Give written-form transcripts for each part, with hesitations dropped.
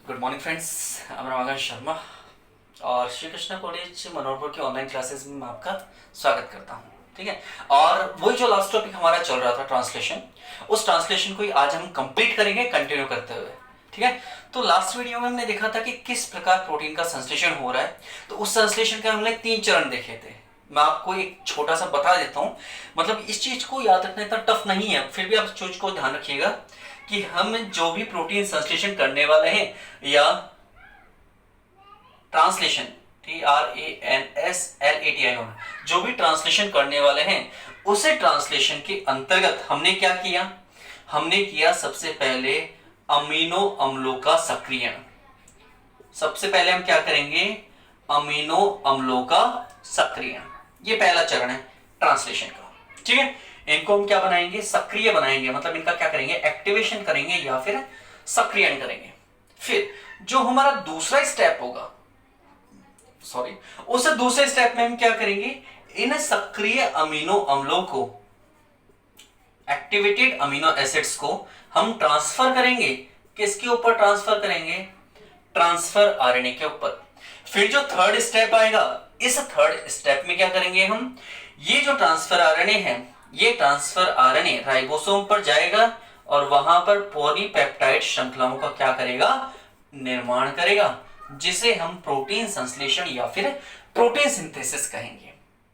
Good morning friends, मैं रमाकांत शर्मा और Shri Krishna college Manoharpur के ऑनलाइन क्लासेस में मैं आपका स्वागत करता हूँ। ठीक है, और वही जो लास्ट टॉपिक हमारा चल रहा था ट्रांसलेशन, उस ट्रांसलेशन को ही आज हम कंप्लीट करेंगे कंटिन्यू करते हुए। ठीक है, तो लास्ट वीडियो में हमने देखा था कि किस प्रकार प्रोटीन का संश्लेषण हो रहा है। तो उस संश्लेषण के हमने 3 चरण देखे थे। मैं आपको एक छोटा सा बता देता हूँ, मतलब इस चीज को याद रखना इतना टफ नहीं है, फिर भी आप इस चीज को ध्यान रखिएगा कि हम जो भी प्रोटीन संश्लेषण करने वाले हैं या ट्रांसलेशन TRANSLATION जो भी ट्रांसलेशन करने वाले हैं, उसे ट्रांसलेशन के अंतर्गत हमने क्या किया, हमने किया सबसे पहले अमीनो अम्लों का सक्रियण। सबसे पहले हम क्या करेंगे, अमीनो अम्लों का सक्रियण। ये पहला चरण है ट्रांसलेशन का। ठीक है, इनको हम क्या बनाएंगे, सक्रिय बनाएंगे, मतलब इनका क्या करेंगे, एक्टिवेशन करेंगे या फिर सक्रियण करेंगे। फिर जो हमारा दूसरा स्टेप होगा, उस दूसरे स्टेप में हम क्या करेंगे, इन सक्रिय अमीनो अम्लों को, एक्टिवेटेड अमीनो एसिड्स को हम ट्रांसफर करेंगे। किसके ऊपर ट्रांसफर करेंगे, ट्रांसफर आरएनए के ऊपर। फिर जो थर्ड स्टेप आएगा, इस थर्ड स्टेप में क्या करेंगे हम, ये जो ट्रांसफर आरएनए है, ये ट्रांसफर आरएनए राइबोसोम पर जाएगा और वहां पर पॉलीपेप्टाइड श्रृंखलाओं का क्या करेगा, निर्माण करेगा, जिसे हम प्रोटीन संश्लेषण या फिर प्रोटीन सिंथेसिस कहेंगे।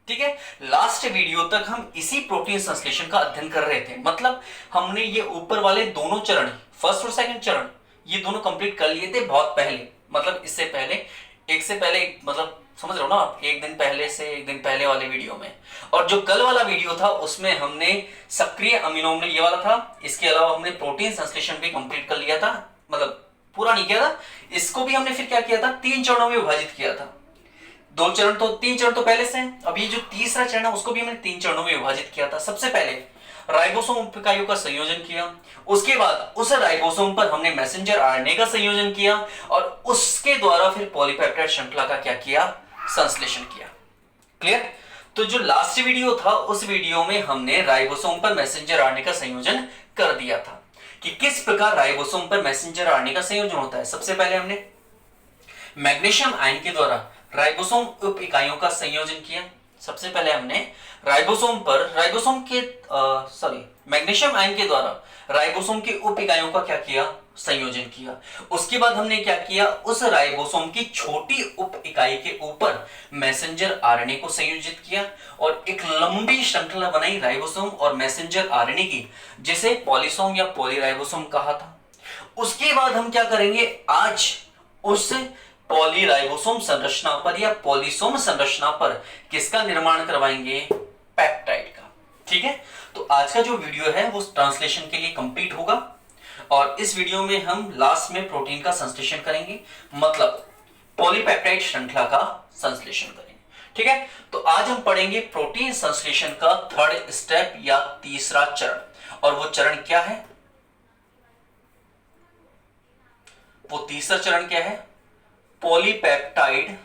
ठीक है, लास्ट वीडियो तक हम इसी प्रोटीन संश्लेषण का अध्ययन कर रहे थे, मतलब हमने ये ऊपर वाले दोनों चरण, फर्स्ट और सेकंड चरण, ये दोनों कंप्लीट कर लिए थे बहुत पहले, मतलब इससे पहले, एक से पहले, मतलब समझ रहे हो ना आप, एक दिन पहले से एक दिन पहले वाले वीडियो में। और जो कल वाला वीडियो था उसमें हमने सक्रिय अमीनो अम्ल ये वाला था, इसके अलावा हमने प्रोटीन संश्लेषण भी कंप्लीट कर लिया था, मतलब पूरा नहीं किया था, इसको भी हमने फिर क्या किया था, 3 चरणों में विभाजित किया था। 3 चरण तो पहले से हैं। अब ये जो तीसरा चरण है उसको भी हमने 3 चरणों में विभाजित किया था। सबसे पहले राइबोसोम इकाइयों का संयोजन किया, उसके बाद उस राइबोसोम पर हमने मैसेंजर आरएनए का संयोजन किया और उसके द्वारा फिर पॉलीपेप्टाइड श्रृंखला का क्या किया, संश्लेषण किया। क्लियर? तो जो लास्ट वीडियो था, उस वीडियो में हमने राइबोसोम पर मैसेंजर आरएनए का संयोजन कर दिया था कि किस प्रकार राइबोसोम पर मैसेंजर आरएनए का संयोजन होता है। सबसे पहले हमने मैग्नीशियम आयन के द्वारा राइबोसोम उप इकाइयों का संयोजन किया। सबसे पहले हमने मैग्नीशियम आयन के द्वारा राइबोसोम की उप इकाइयों का क्या किया, संयोजन किया। उसके बाद हमने क्या किया, उस राइबोसोम की छोटी उप इकाई के ऊपर मैसेंजर आरएनए को संयोजित किया और एक लंबी श्रृंखला बनाई राइबोसोम और मैसेंजर आरएनए की, जिसे पॉलीसोम या पॉलीराइबोसोम कहा था। उसके बाद हम क्या करेंगे, आज उस पॉलीराइबोसोम संरचना पर या पॉलीसोम संरचना पर किसका निर्माण करवाएंगे, पेप्टाइड का। ठीक है, तो आज का जो वीडियो है वो ट्रांसलेशन के लिए कंप्लीट होगा और इस वीडियो में हम लास्ट में प्रोटीन का संश्लेषण करेंगे, मतलब पॉलीपेप्टाइड श्रृंखला का संश्लेषण करेंगे। ठीक है, तो आज हम पढ़ेंगे प्रोटीन संश्लेषण का थर्ड स्टेप या तीसरा चरण, और वो चरण क्या है, वो तीसरा चरण क्या है, पॉलीपेप्टाइड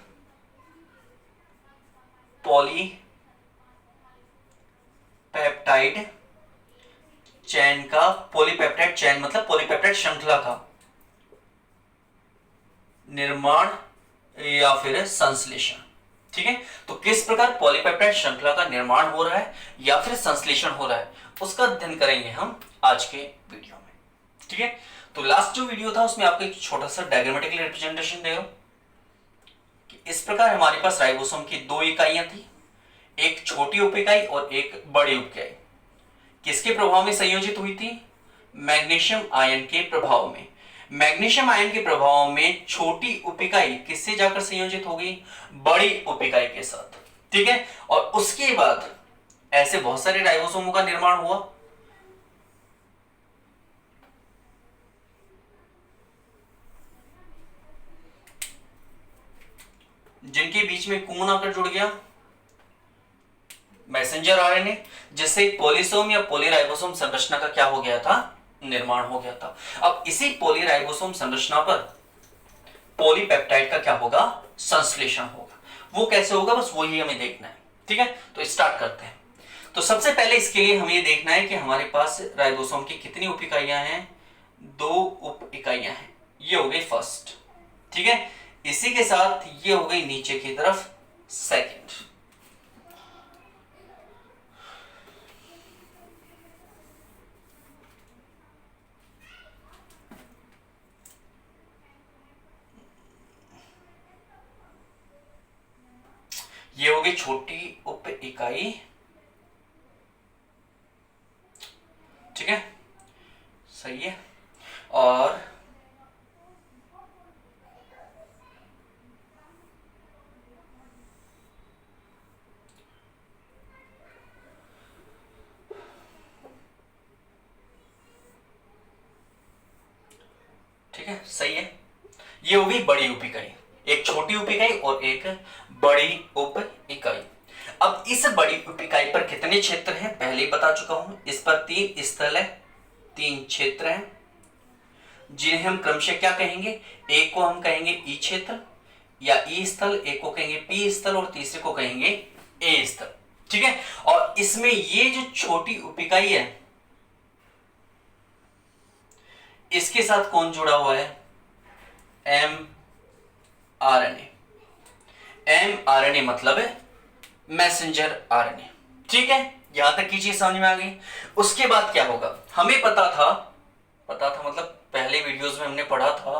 चैन का, पॉलीपेप्टाइड चैन मतलब पॉलीपेप्टाइड श्रृंखला का निर्माण या फिर संश्लेषण। ठीक है, तो किस प्रकार पॉलीपेप्टाइड श्रृंखला का निर्माण हो रहा है या फिर संश्लेषण हो रहा है, उसका अध्ययन करेंगे हम आज के वीडियो में। ठीक है, तो लास्ट जो वीडियो था उसमें आपको एक छोटा सा डायग्रामेटिकल रिप्रेजेंटेशन दे रहा हूं कि इस प्रकार हमारे पास राइबोसोम की 2 इकाइयां थी, एक छोटी उप इकाई और एक बड़ी उप इकाई। किसके प्रभाव में संयोजित हुई थी, मैग्नीशियम आयन के प्रभाव में। मैग्नीशियम आयन के प्रभाव में छोटी उप इकाई किससे जाकर संयोजित हो गई, बड़ी उप इकाई के साथ। ठीक है, और उसके बाद ऐसे बहुत सारे राइबोसोमों का निर्माण हुआ, जिनके बीच में कोण आकर जुड़ गया मैसेंजर आरएनए, जिससे पॉलीसोम या पॉलीराइबोसोम संरचना का क्या हो गया था, निर्माण हो गया था। अब इसी पॉलीराइबोसोम संरचना पर पॉलीपेप्टाइड का क्या होगा, संश्लेषण होगा। वो कैसे होगा, बस वही हमें देखना है। ठीक है, तो स्टार्ट करते हैं। तो सबसे पहले इसके लिए हमें ये देखना है कि हमारे पास राइबोसोम की कितनी उप इकाइयां हैं, 2 उप इकाइयां हैं। ये हो गई फर्स्ट, ठीक है। इसी के साथ ये हो गई नीचे की तरफ सेकंड। ये हो गई छोटी उप इकाई, ठीक है, सही है। और ठीक है, सही है। ये हो गई बड़ी उप इकाई, एक छोटी उप इकाई और एक बड़ी उप इकाई। अब इस बड़ी उप इकाई पर कितने क्षेत्र हैं पहले ही बता चुका हूं। इस पर 3 स्थल है, 3 क्षेत्र हैं, जिन्हें हम क्रमशः क्या कहेंगे, एक को हम कहेंगे ई क्षेत्र या ई स्थल, एक को कहेंगे पी स्थल और तीसरे को कहेंगे ए स्थल, ठीक है। और इसमें ये जो छोटी उप इकाई है, इसके साथ कौन जुड़ा हुआ है, एम आरएनए। एम आरएनए मतलब है मैसेंजर आरएनए, ठीक है। यहां तक की चीज समझ में आ गई। उसके बाद क्या होगा, हमें पता था मतलब पहले वीडियोस में हमने पढ़ा था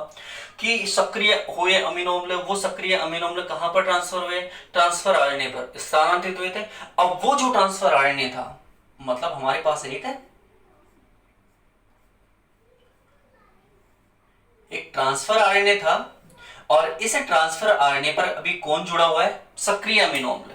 कि सक्रिय हुए अमीनो अम्ल, वो सक्रिय अमीनो अम्ल कहां पर ट्रांसफर हुए, ट्रांसफर आरएनए पर स्थानांतरित हुए थे। अब वो जो ट्रांसफर आरएनए था, मतलब हमारे पास एक ट्रांसफर आरएनए था, और इस ट्रांसफर आरएनए पर अभी कौन जुड़ा हुआ है, सक्रिय अमीनो अम्ल।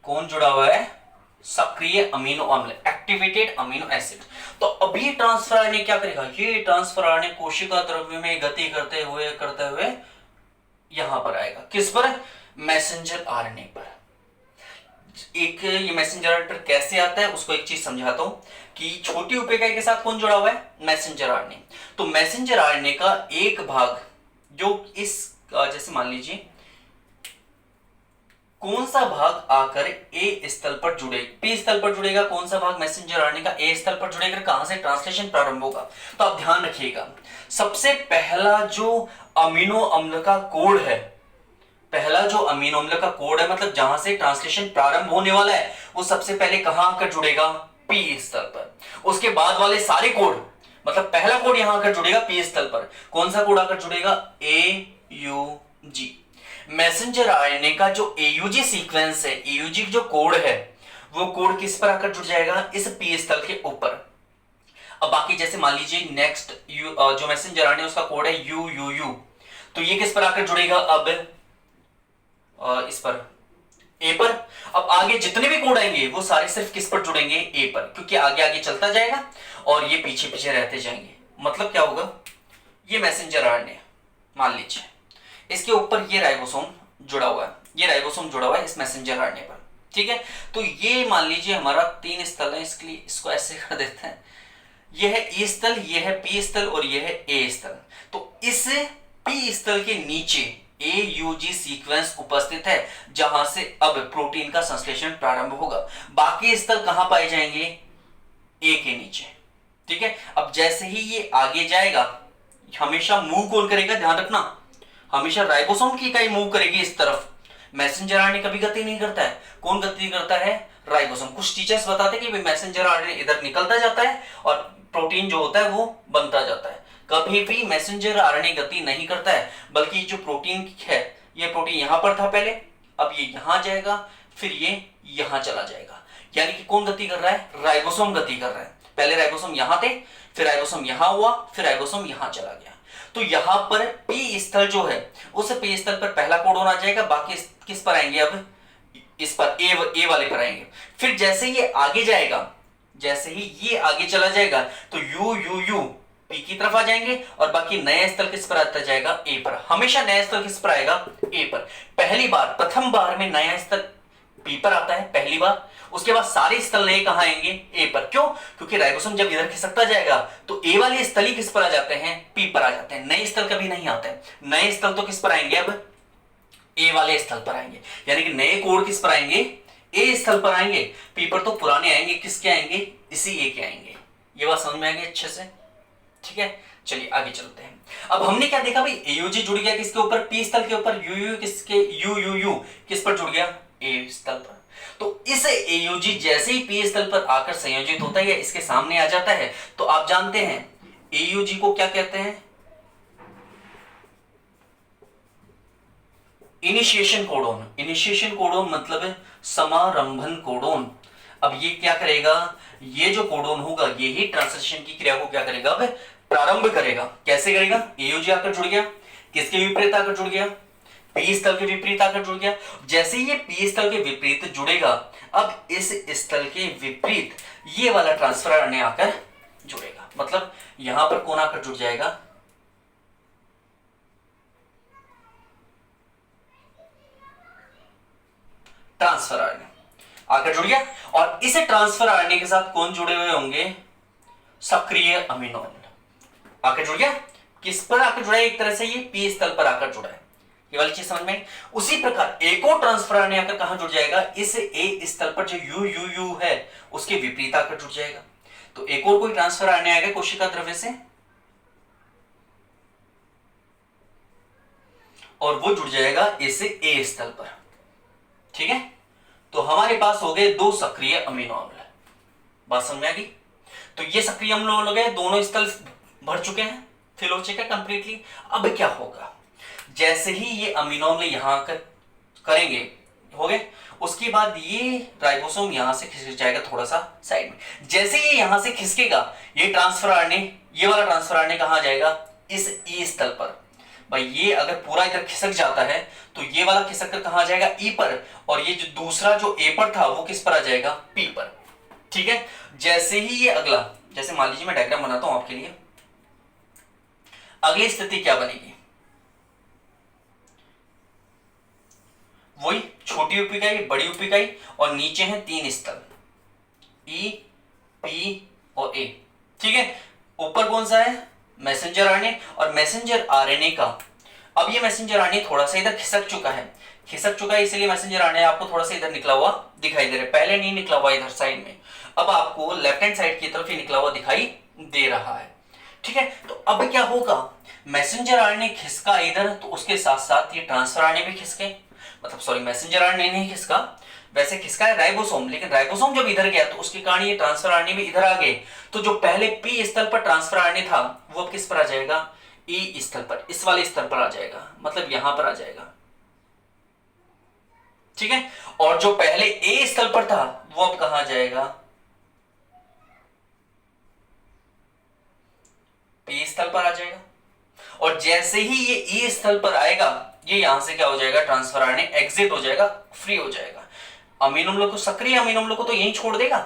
कौन जुड़ा हुआ है, सक्रिय अमीनो अम्ल, एक्टिवेटेड अमीनो एसिड। तो अभी ट्रांसफर आरएनए क्या करेगा, ये ट्रांसफर आरएनए कोशिका द्रव्य में गति करते हुए यहां पर आएगा, किस पर, मैसेंजर आरएनए पर। एक ये मैसेंजर आरएनए पर कैसे आता है उसको एक चीज समझाता हूं कि छोटी उप इकाई के साथ कौन जुड़ा हुआ है, मैसेंजर आरएनए। तो मैसेंजर आरएनए का एक भाग जो इस जैसे मान लीजिए कौन सा भाग आकर ए स्थल पर जुड़ेगा, पी स्थल पर जुड़ेगा, कौन सा भाग मैसेंजर आरएनए का ए स्थल पर जुड़ेगा, कहां से ट्रांसलेशन प्रारंभ होगा। तो आप ध्यान रखिएगा, सबसे पहला जो अमीनो अम्ल का कोड है, पहला जो अमीनो अम्ल का कोड है, मतलब जहां से ट्रांसलेशन प्रारंभ होने वाला है, वो सबसे पहले कहां आकर जुड़ेगा, पी स्थल पर। उसके बाद वाले सारे कोड, मतलब पहला कोड यहां आकर जुड़ेगा पी स्थल पर, कौन सा कोड आकर जुड़ेगा, AUG। मैसेंजर आरएनए का जो AUG सीक्वेंस है, AUG जो कोड है, वो कोड किस पर आकर जुड़ जाएगा, इस पी स्थल के ऊपर। अब बाकी जैसे मान लीजिए नेक्स्ट जो मैसेंजर आरएनए उसका कोड है UUU, तो ये किस पर आकर जुड़ेगा, अब इस पर, ए पर। अब आगे जितने भी कोड आएंगे वो सारे सिर्फ किस पर जुड़ेंगे, ए पर, क्योंकि आगे आगे चलता जाएगा और ये पीछे पीछे रहते जाएंगे। मतलब क्या होगा, ये मैसेंजर आरएनए मान लीजिए, इसके ऊपर ये राइबोसोम जुड़ा हुआ है, ये राइबोसोम जुड़ा हुआ है इस मैसेंजर आरएनए पर, ठीक है। तो ये मान लीजिए हमारा 3 स्थल है, इसके लिए इसको ऐसे कर देते हैं, ये है ई स्थल, ये है पी स्थल और ये है ए स्थल। तो इस पी स्थल के नीचे AUG सीक्वेंस उपस्थित है, जहां से अब प्रोटीन का संश्लेषण प्रारंभ होगा। बाकी स्थल कहां पाए जाएंगे, ए के नीचे, ठीक है। अब जैसे ही ये आगे जाएगा, हमेशा मूव कौन करेगा, ध्यान रखना, हमेशा राइबोसोम की इकाई मूव करेगी इस तरफ। मैसेंजर आरएनए कभी गति नहीं करता है, कौन गति करता है, राइबोसोम। कुछ टीचर्स बताते हैं कि मैसेंजर आरएनए इधर निकलता जाता है और प्रोटीन जो होता है वो बनता जाता है। कभी भी मैसेंजर आरएनए गति नहीं करता है, बल्कि जो प्रोटीन है, ये प्रोटीन यहां पर था पहले, अब ये यहां जाएगा, फिर ये यहां चला जाएगा। यानी कि कौन गति कर रहा है, राइबोसोम गति कर रहा है। पहले राइबोसोम यहां थे, फिर राइबोसोम यहां हुआ, फिर राइबोसोम यहां चला गया। तो यहां पर पी स्थल जो है, उस पी स्थल पर पहला कोडोन आ जाएगा, बाकी किस पर आएंगे, अब इस पर ए वाले पर आएंगे। फिर जैसे ये आगे जाएगा, जैसे ही ये आगे चला जाएगा, तो UUU पी की तरफ आ जाएंगे और बाकी नया स्थल किस पर आता जाएगा, ए पर। हमेशा नया स्थल किस पर आएगा, ए पर। पहली बार, प्रथम बार में नया स्थल पी पर आता है पहली बार, उसके बाद सारे स्थल नए कहां आएंगे, ए पर। क्यों, क्योंकि राइबोसोम जब इधर खिसकता जाएगा तो ए वाले स्थल ही किस पर आ जाते हैं, पी पर आ जाते हैं। नए स्थल कभी नहीं आते हैं, नए स्थल तो किस पर आएंगे, अब ए वाले स्थल पर आएंगे। यानी कि नए कोड किस पर आएंगे, ए स्थल पर आएंगे। पी पर तो पुराने आएंगे, किसके आएंगे, इसी ए के आएंगे। ये बात समझ में आएगी अच्छे से, ठीक है, चलिए आगे चलते हैं। अब हमने क्या देखा भाई, एयूजी जुड़ गया किसके ऊपर, पी स्थल के ऊपर, यूयू किसके, यू किस पर जुड़ गया, ए स्थल पर। तो इस एयूजी जैसे ही पी स्थल पर आकर संयोजित होता है या इसके सामने आ जाता है, तो आप जानते हैं एयूजी को क्या कहते हैं, इनिशिएशन कोडोन। इनिशिएशन कोडोन मतलब समारंभन कोडोन। अब ये क्या करेगा, ये जो कोडोन होगा ये ही ट्रांसलेशन की क्रिया को क्या करेगा, अब प्रारंभ करेगा। कैसे करेगा, एयूजी आकर जुड़ गया, किसके विपरीत आकर जुड़ गया, पी स्थल के विपरीत आकर जुड़ गया। जैसे ये पी स्थल के विपरीत जुड़ेगा, अब इस स्थल के विपरीत ये वाला ट्रांसफर आरएनए आकर जुड़ेगा। मतलब यहां पर कौन आकर जुड़ जाएगा, ट्रांसफर आरएनए आकर जुड़ गया। और इस ट्रांसफर आरएनए के साथ कौन जुड़े हुए होंगे, सक्रिय अमीनो अम्ल आकर जुड़ गया। किस पर आकर जुड़ा है, एक तरह से ये पी स्थल पर आकर जुड़ा है, ये वाली चीज समझ में आई। उसी प्रकार एक और ट्रांसफर आरएनए आकर कहां जुड़ जाएगा, इस ए स्थल पर जो यू है उसके विपरीत आकर जुड़ जाएगा। तो एक और कोई ट्रांसफर आरएनए आएगा कोशिका द्रव्य से और वो जुड़ जाएगा इस ए स्थल पर। ठीक है, तो हमारे पास हो गए 2 सक्रिय अमीनो अम्ल। बात समझ में आ गई। तो ये सक्रिय अम्ल हो गए, दोनों स्थल भर चुके हैं, फिल हो चुके हैं कंप्लीटली। अब क्या होगा, जैसे ही ये अमीनो अम्ल यहां करेंगे, हो गए, उसके बाद ये राइबोसोम यहां से खिसक जाएगा थोड़ा सा साइड में। जैसे ये यहां से खिसकेगा, ये ट्रांसफर आरएनए, ये वाला ट्रांसफर आरएनए कहां जाएगा, इस ई स्थल पर। भाई ये अगर पूरा इधर खिसक जाता है तो ये वाला खिसक कर कहां जाएगा, ई पर, और ये जो दूसरा जो ए पर था वो किस पर आ जाएगा, पी पर। ठीक है, जैसे ही ये अगला, जैसे मान लीजिए मैं डायग्राम बनाता हूं आपके लिए, अगली स्थिति क्या बनेगी, वही छोटी उपिकाई, बड़ी उपिकाई और नीचे हैं 3 स्थल, ई, पी और ए। ठीक है, ऊपर कौन सा है, मैसेंजर आरएनए, और मैसेंजर आरएनए का, अब ये मैसेंजर आरएनए थोड़ा सा इधर खिसक चुका है, इसलिए मैसेंजर आरएनए आपको थोड़ा सा इधर निकला हुआ दिखाई दे रहा है, पहले नहीं निकला हुआ इधर साइड में, अब आपको लेफ्ट हैंड साइड की तरफ ही निकला हुआ दिखाई दे रहा है। ठीक है, तो अब क्या होगा, मैसेंजर आरएनए खिसका इधर, तो उसके साथ साथ ये ट्रांसफर आरएनए भी खिसके, मतलब सॉरी मैसेंजर आरएनए नहीं खिसका, वैसे खिसका है राइबोसोम, लेकिन राइबोसोम जब इधर गया तो उसके कारण ये ट्रांसफर आरएनए भी इधर आ गए। तो जो पहले पी स्थल पर ट्रांसफर आरएनए था वो अब किस पर आ जाएगा, ई स्थल पर, इस वाले स्थल पर आ जाएगा, मतलब यहां पर आ जाएगा। ठीक है, और जो पहले ए स्थल पर था वो अब कहां जाएगा, पी स्थल पर आ जाएगा। और जैसे ही ये ई स्थल पर आएगा, ये यहां से क्या हो जाएगा, ट्रांसफर आरएनए एग्जिट हो जाएगा, फ्री हो जाएगा। अमीनो अम्ल को, सक्रिय अमीनो अम्ल को तो यहीं छोड़ देगा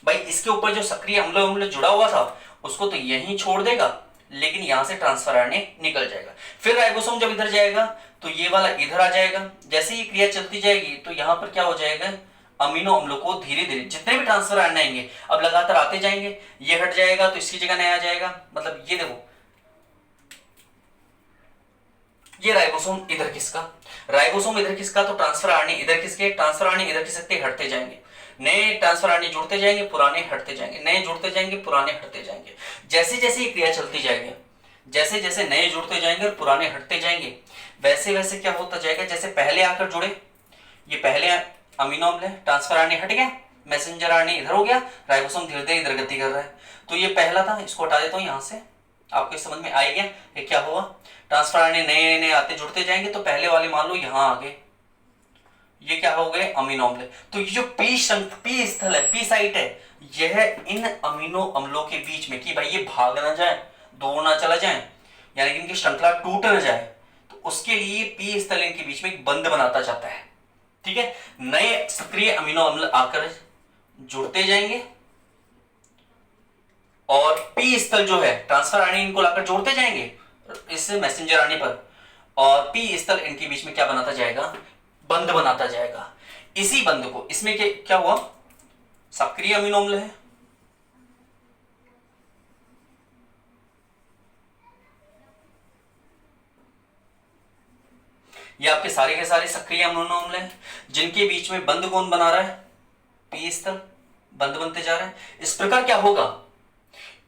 भाई, इसके ऊपर जो सक्रिय अम्ल जुड़ा हुआ था उसको तो यहीं छोड़ देगा, लेकिन यहां से ट्रांसफर आरएनए निकल जाएगा। फिर राइबोसोम जब इधर जाएगा तो ये वाला इधर आ जाएगा। जैसे ये क्रिया चलती जाएगी तो यहां पर क्या हो जाएगा, अमीनो अम्लों को धीरे धीरे जितने भी ट्रांसफर आरएनए आएंगे अब लगातार आते जाएंगे, ये हट जाएगा तो इसकी जगह नया आ जाएगा। मतलब ये देखो, ये राइबोसोम इधर खिसका, तो ट्रांसफर आरएनए इधर खिसके, ट्रांसफर आरएनए इधर खिसकते हटते जाएंगे, नए ट्रांसफर आरएनए जुड़ते जाएंगे, पुराने हटते जाएंगे, नए जुड़ते जाएंगे, पुराने हटते जाएंगे। जैसे जैसे ये क्रिया चलती जाएगी, जैसे जैसे नए जुड़ते जाएंगे और पुराने हटते जाएंगे, वैसे वैसे क्या होता जाएगा, जैसे पहले आकर जुड़े, ये पहले अमीनो अम्ल है, ट्रांसफर आरएनए हट गया, मैसेंजर आरएनए इधर हो गया, राइबोसोम धीरे धीरे इधर गति कर रहा है। तो ये पहला था, इसको हटा देता हूं यहां से, आपको समझ में आ गया ये क्या हुआ, ट्रांसफर आरएनए नए नए आते जुड़ते जाएंगे, तो पहले वाले मान लो यहां आ गए, ये क्या हो गए, अमीनो अम्ल। तो ये जो पी स्थल है, पी साइट है, यह इन अमीनो अम्लों के बीच में, कि भाई ये भाग ना जाए, दौड़ ना चला जाए, यानी कि इनकी श्रृंखला टूट ना जाए, तो उसके लिए पी स्थल इनके बीच में एक बंध बनाता जाता है। ठीक है, नए सक्रिय अमीनो अम्ल आकर जुड़ते जाएंगे और पी स्थल जो है ट्रांसफर आरएनए इनको लाकर जोड़ते जाएंगे इस मैसेंजर आरएनए पर, और पी स्थल इनके बीच में क्या बनाता जाएगा, बंध बनाता जाएगा। इसी बंध को, इसमें क्या हुआ, सक्रिय अमीनो अम्ल है, ये आपके सारे के सारे सक्रिय अमीनो अम्ल हैं, जिनके बीच में बंध कौन बना रहा है, पी स्थल, बंध बनते जा रहा है। इस प्रकार क्या होगा,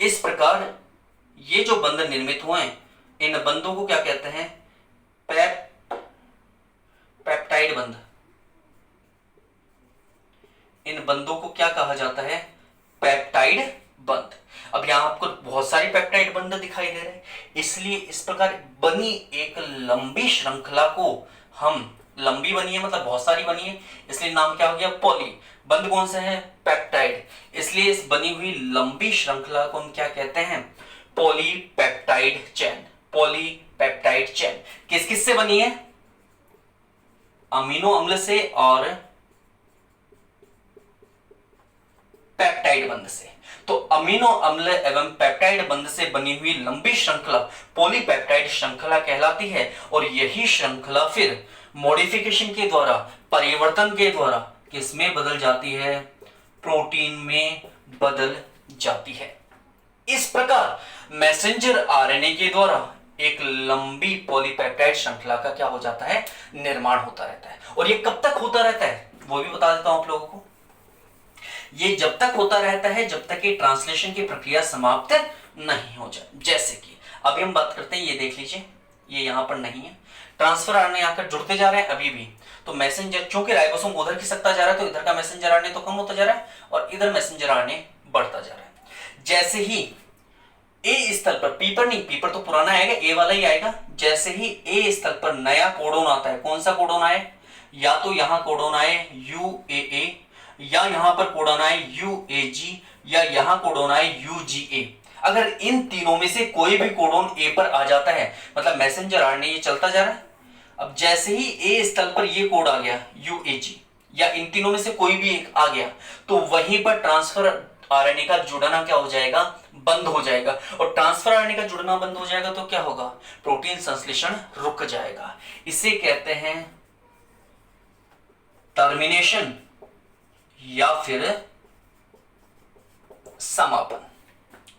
इस प्रकार ये जो बंध निर्मित हुए हैं, इन बंधों को क्या कहते हैं? पेप्टाइड बंध। इन बंधों को क्या कहा जाता है? पेप्टाइड बंध। अब यहां आपको बहुत सारे पेप्टाइड बंध दिखाई दे रहे हैं, इसलिए इस प्रकार बनी एक लंबी श्रृंखला को हम, लंबी बनी है मतलब बहुत सारी बनी है, इसलिए नाम क्या हो गया? पॉली। बंध कौन से हैं? पेप्टाइड। इसलिए इस बनी हुई लंबी श्रृंखला को हम क्या कहते हैं? Polypeptide chain. पॉलीपेप्टाइड चेन किस किस से बनी है? अमीनो अम्ल से और पेप्टाइड बंध से। तो अमीनो अम्ल एवं पेप्टाइड बंध से बनी हुई लंबी श्रृंखला पॉलीपेप्टाइड श्रृंखला कहलाती है, और यही श्रृंखला फिर मॉडिफिकेशन के द्वारा, परिवर्तन के द्वारा किसमें बदल जाती है? प्रोटीन में बदल जाती है। इस प्रकार मैसेंजर आरएनए के द्वारा एक लंबी पॉलीपेप्टाइड श्रृंखला का क्या हो जाता है? निर्माण होता रहता है। और ये कब तक होता रहता है वो भी बता देता हूं आप लोगों को। ये जब तक होता रहता है जब तक ये ट्रांसलेशन की प्रक्रिया समाप्त नहीं हो जाए। जैसे कि अभी हम बात करते हैं, ये देख लीजिए, ये यहां पर नहीं है, ट्रांसफर आरएनए आकर जुड़ते जा रहे हैं अभी भी। तो मैसेंजर, चूंकि राइबोसोम उधर खिसकता जा रहा है तो इधर का मैसेंजर आरएनए तो कम होता जा रहा है और इधर मैसेंजर आरएनए बढ़ता जा रहा है। जैसे ही ए स्थल पर, पी पर नहीं, पी पर तो पुराना आएगा, ए वाला ही आएगा। जैसे ही ए स्थल पर नया कोडोन आता है, कौन सा कोडोन आए? या तो यहां कोडोन आए UAA, या यहां पर कोडोन आए UAG, या यहां कोडोन आए UGA। अगर इन तीनों में से कोई भी कोडोन ए पर आ जाता है मतलब मैसेंजर आरएनए ये चलता जा रहा है। अब जैसे ही ए स्थल पर ये कोड आ गया UAG, या इन तीनों में से कोई भी एक आ गया, तो वहीं पर ट्रांसफर आरएनए का जुड़ना क्या हो जाएगा? बंद हो जाएगा। और ट्रांसफर आरएनए का जुड़ना बंद हो जाएगा तो क्या होगा? प्रोटीन संश्लेषण रुक जाएगा। इसे कहते हैं टर्मिनेशन या फिर समापन।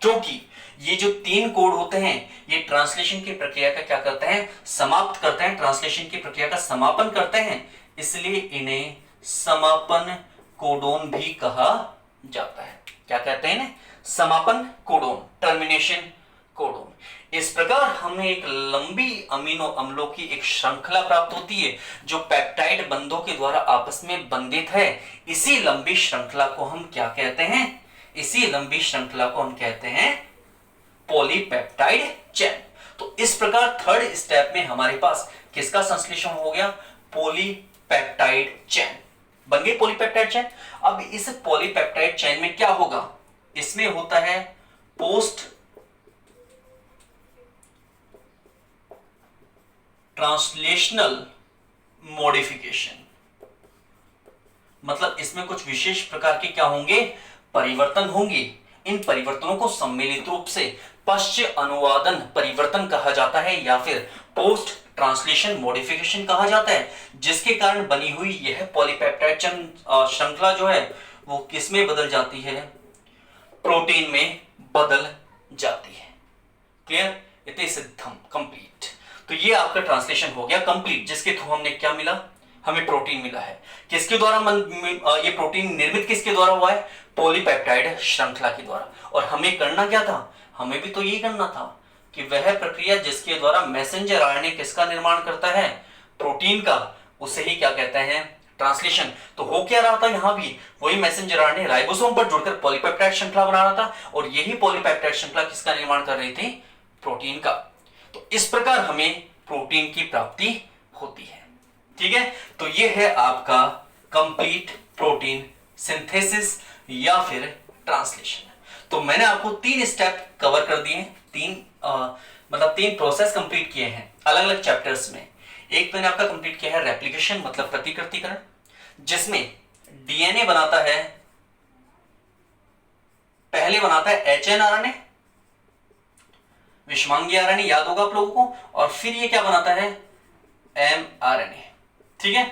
क्योंकि ये जो तीन कोड होते हैं ये ट्रांसलेशन की प्रक्रिया का क्या करते हैं? समाप्त करते हैं, ट्रांसलेशन की प्रक्रिया का समापन करते हैं, इसलिए इन्हें समापन कोडोन भी कहा जाता है। क्या कहते हैं इन्हें? समापन कोडोन, टर्मिनेशन कोडोन। इस प्रकार हमें एक लंबी अमीनो अम्लों की एक श्रृंखला प्राप्त होती है जो पेप्टाइड बंधों के द्वारा आपस में बंधित है। इसी लंबी श्रृंखला को हम क्या कहते हैं? इसी लंबी श्रृंखला को हम कहते हैं पॉलीपेप्टाइड चेन। तो इस प्रकार थर्ड स्टेप में हमारे पास किसका संश्लेषण हो गया? पॉलीपेप्टाइड चेन बन गई, पॉलीपेप्टाइड चेन। अब इस पॉलीपेप्टाइड चेन में क्या होगा? इसमें होता है पोस्ट ट्रांसलेशनल मॉडिफिकेशन, मतलब इसमें कुछ विशेष प्रकार के क्या होंगे? परिवर्तन होंगे। इन परिवर्तनों को सम्मिलित रूप से पश्च अनुवादन परिवर्तन कहा जाता है या फिर पोस्ट ट्रांसलेशन मॉडिफिकेशन कहा जाता है, जिसके कारण बनी हुई यह पॉलीपेप्टाइड श्रृंखला जो है वो किस में बदल जाती है? प्रोटीन में बदल जाती है। क्लियर? इति सिद्धम, कंप्लीट। तो ये आपका ट्रांसलेशन हो गया कंप्लीट, जिसके थ्रू हमने क्या मिला? हमें प्रोटीन मिला है। किसके द्वारा ये प्रोटीन निर्मित किसके द्वारा हुआ है? पॉलीपेप्टाइड श्रृंखला के द्वारा। और हमें करना क्या था? हमें भी तो यही करना था कि वह प्रक्रिया जिसके द्वारा मैसेंजर आरएनए किसका निर्माण करता है? प्रोटीन का, उसे ही क्या कहते हैं? ट्रांसलेशन। तो हो क्या रहा था? यहां भी वही मैसेंजर आरएनए राइबोसोम पर जुड़कर पॉलीपेप्टाइड श्रृंखला बना रहा था, और यही पॉलीपेप्टाइड श्रृंखला किसका निर्माण कर रही थी? प्रोटीन का। तो इस प्रकार हमें प्रोटीन की प्राप्ति होती है। ठीक है, तो ये है आपका कंप्लीट प्रोटीन सिंथेसिस या फिर ट्रांसलेशन। तो मैंने आपको 3 स्टेप कवर कर दिए, मतलब 3 प्रोसेस कंप्लीट किए हैं अलग अलग चैप्टर्स में। एक मैंने आपका कंप्लीट किया है रेप्लिकेशन, मतलब प्रतिकृतिकरण, जिसमें डीएनए बनाता है, पहले बनाता है HNRNA, विषमांगी आरएनए, याद होगा आप लोगों को, और फिर ये क्या बनाता है? mRNA। ठीक है,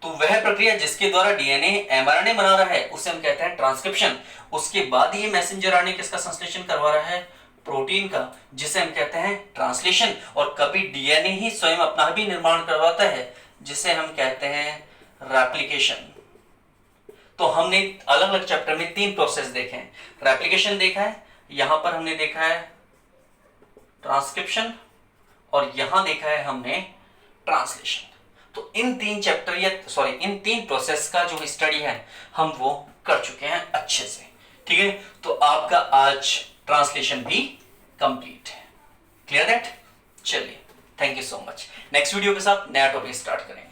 तो वह प्रक्रिया जिसके द्वारा डीएनए mRNA बना रहा है उसे हम कहते हैं ट्रांसक्रिप्शन। उसके बाद ये मैसेंजर आरएनए किसका संश्लेषण करवा रहा है? प्रोटीन का, जिसे हम कहते हैं ट्रांसलेशन। और कभी डीएनए ही स्वयं अपना भी निर्माण करवाता है, जिसे हम कहते हैं रेप्लिकेशन। तो हमने अलग अलग चैप्टर में 3 प्रोसेस देखे हैं। रेप्लिकेशन देखा है, यहां पर हमने देखा है ट्रांसक्रिप्शन और यहां देखा है हमने ट्रांसलेशन। तो इन 3 चैप्टर या सॉरी इन 3 प्रोसेस का जो स्टडी है हम वो कर चुके हैं अच्छे से। ठीक है, तो आपका आज ट्रांसलेशन भी कंप्लीट है। Clear that? चलिए, thank you so much. Next video के साथ नया टॉपिक स्टार्ट करेंगे।